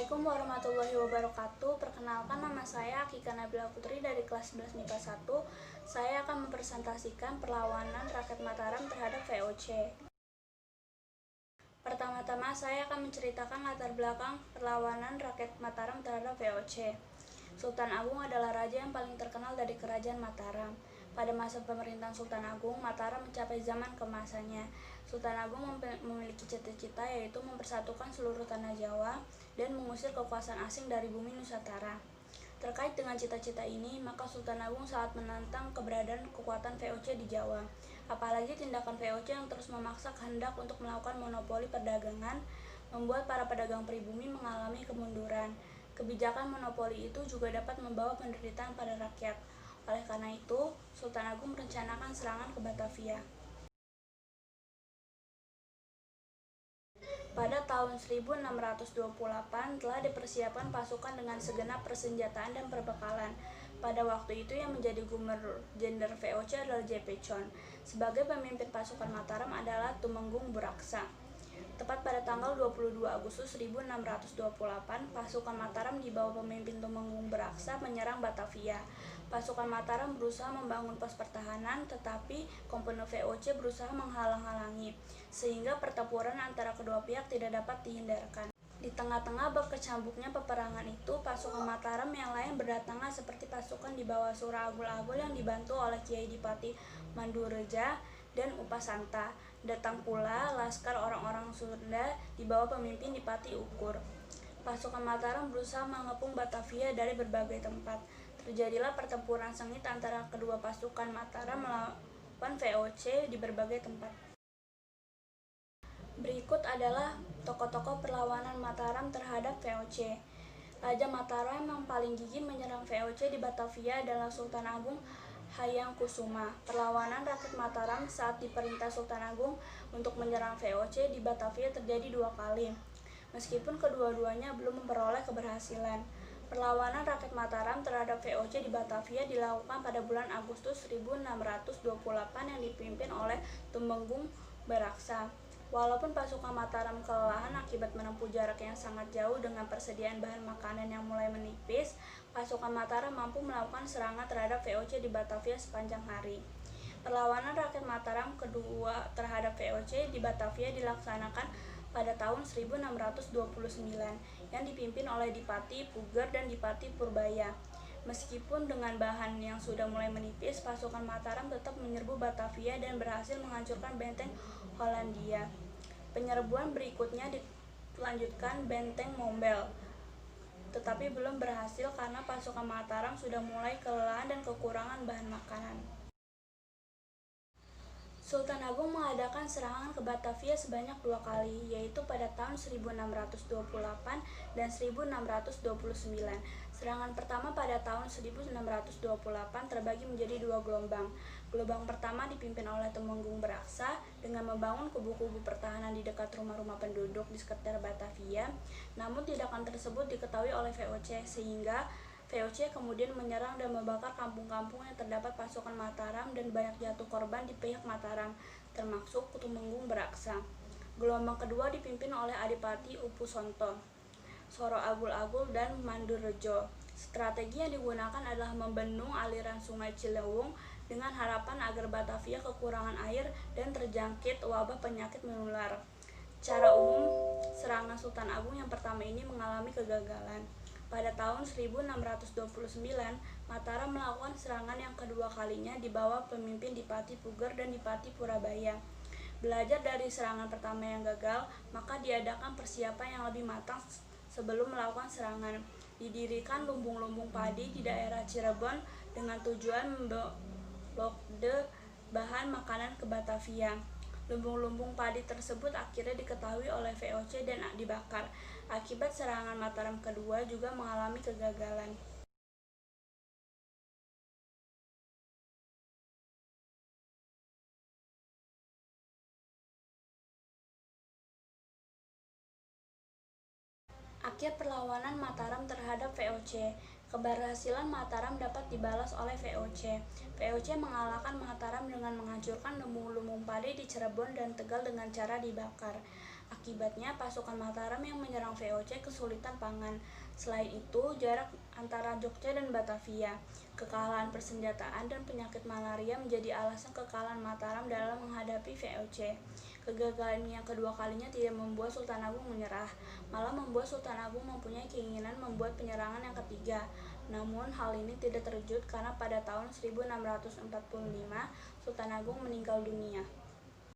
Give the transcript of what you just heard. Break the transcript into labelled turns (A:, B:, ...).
A: Assalamualaikum warahmatullahi wabarakatuh. Perkenalkan, nama saya Akika Nabila Putri dari kelas 11 MIPA 1. Saya akan mempresentasikan perlawanan rakyat Mataram terhadap VOC. Pertama-tama saya akan menceritakan latar belakang perlawanan rakyat Mataram terhadap VOC. Sultan Agung adalah raja yang paling terkenal dari kerajaan Mataram. Pada masa pemerintahan Sultan Agung, Mataram mencapai zaman keemasannya. Sultan Agung memiliki cita-cita yaitu mempersatukan seluruh tanah Jawa dan mengusir kekuasaan asing dari bumi Nusantara. Terkait dengan cita-cita ini, maka Sultan Agung sangat menantang keberadaan kekuatan VOC di Jawa. Apalagi tindakan VOC yang terus memaksa kehendak untuk melakukan monopoli perdagangan, membuat para pedagang pribumi mengalami kemunduran. Kebijakan monopoli itu juga dapat membawa penderitaan pada rakyat. Oleh karena itu, Sultan Agung merencanakan serangan ke Batavia. Pada tahun 1628 telah dipersiapkan pasukan dengan segenap persenjataan dan perbekalan. Pada waktu itu yang menjadi Gubernur Jenderal VOC adalah J.P. Chon. Sebagai pemimpin pasukan Mataram adalah Tumenggung Buraksa. Tepat pada tanggal 22 Agustus 1628, pasukan Mataram di bawah pemimpin Tumenggung Buraksa menyerang Batavia. Pasukan Mataram berusaha membangun pos pertahanan, tetapi komponen VOC berusaha menghalang-halangi, sehingga pertempuran antara kedua pihak tidak dapat dihindarkan. Di tengah-tengah berkecambuknya peperangan itu, pasukan Mataram yang lain berdatangan seperti pasukan di bawah Surah Agul-Agul yang dibantu oleh Kiai Dipati Mandureja dan Upasanta. Datang pula laskar orang-orang Sunda di bawah pemimpin Dipati Ukur. Pasukan Mataram berusaha mengepung Batavia dari berbagai tempat. Terjadilah pertempuran sengit antara kedua pasukan Mataram melawan VOC di berbagai tempat. Berikut adalah tokoh-tokoh perlawanan Mataram terhadap VOC. Raja Mataram yang paling gigih menyerang VOC di Batavia adalah Sultan Agung Hayangkusuma. Perlawanan rakyat Mataram saat diperintah Sultan Agung untuk menyerang VOC di Batavia terjadi 2 kali, meskipun kedua-duanya belum memperoleh keberhasilan. Perlawanan rakyat Mataram terhadap VOC di Batavia dilakukan pada bulan Agustus 1628 yang dipimpin oleh Tumenggung Buraksa. Walaupun pasukan Mataram kelelahan akibat menempuh jarak yang sangat jauh dengan persediaan bahan makanan yang mulai menipis, pasukan Mataram mampu melakukan serangan terhadap VOC di Batavia sepanjang hari. Perlawanan rakyat Mataram kedua terhadap VOC di Batavia dilaksanakan pada tahun 1629 yang dipimpin oleh Dipati Puger dan Dipati Purbaya. Meskipun dengan bahan yang sudah mulai menipis, pasukan Mataram tetap menyerbu Batavia dan berhasil menghancurkan benteng Hollandia. Penyerbuan berikutnya dilanjutkan benteng Mombel, tetapi belum berhasil karena pasukan Mataram sudah mulai kelelahan dan kekurangan bahan makanan. Sultan Agung mengadakan serangan ke Batavia sebanyak 2 kali, yaitu pada tahun 1628 dan 1629. Serangan pertama pada tahun 1628 terbagi menjadi 2 gelombang. Gelombang pertama dipimpin oleh Tumenggung Buraksa dengan membangun kubu-kubu pertahanan di dekat rumah-rumah penduduk di sekitar Batavia. Namun tindakan tersebut diketahui oleh VOC, sehingga VOC kemudian menyerang dan membakar kampung-kampung yang terdapat pasukan Mataram dan banyak jatuh korban di pihak Mataram, termasuk Tumenggung Buraksa. Gelombang kedua dipimpin oleh Adipati Upusonto, Soro Agul-Agul, dan Mandurejo. Strategi yang digunakan adalah membendung aliran sungai Ciliwung dengan harapan agar Batavia kekurangan air dan terjangkit wabah penyakit menular. Secara umum, serangan Sultan Agung yang pertama ini mengalami kegagalan. Pada tahun 1629, Mataram melakukan serangan yang kedua kalinya di bawah pemimpin Dipati Puger dan Dipati Purabaya. Belajar dari serangan pertama yang gagal, maka diadakan persiapan yang lebih matang sebelum melakukan serangan. Didirikan lumbung-lumbung padi di daerah Cirebon dengan tujuan memblokade bahan makanan ke Batavia. Lumbung-lumbung padi tersebut akhirnya diketahui oleh VOC dan dibakar. Akibat serangan Mataram kedua juga mengalami kegagalan. Akhir perlawanan Mataram terhadap VOC. Keberhasilan Mataram dapat dibalas oleh VOC. VOC mengalahkan Mataram dengan menghancurkan lumbung-lumbung padi di Cirebon dan Tegal dengan cara dibakar. Akibatnya, pasukan Mataram yang menyerang VOC kesulitan pangan. Selain itu, jarak antara Jogja dan Batavia, kekalahan persenjataan, dan penyakit malaria menjadi alasan kekalahan Mataram dalam menghadapi VOC. Kegagalan yang kedua kalinya tidak membuat Sultan Agung menyerah, malah membuat Sultan Agung mempunyai keinginan membuat penyerangan yang ketiga. Namun, hal ini tidak terwujud karena pada tahun 1645 Sultan Agung meninggal dunia.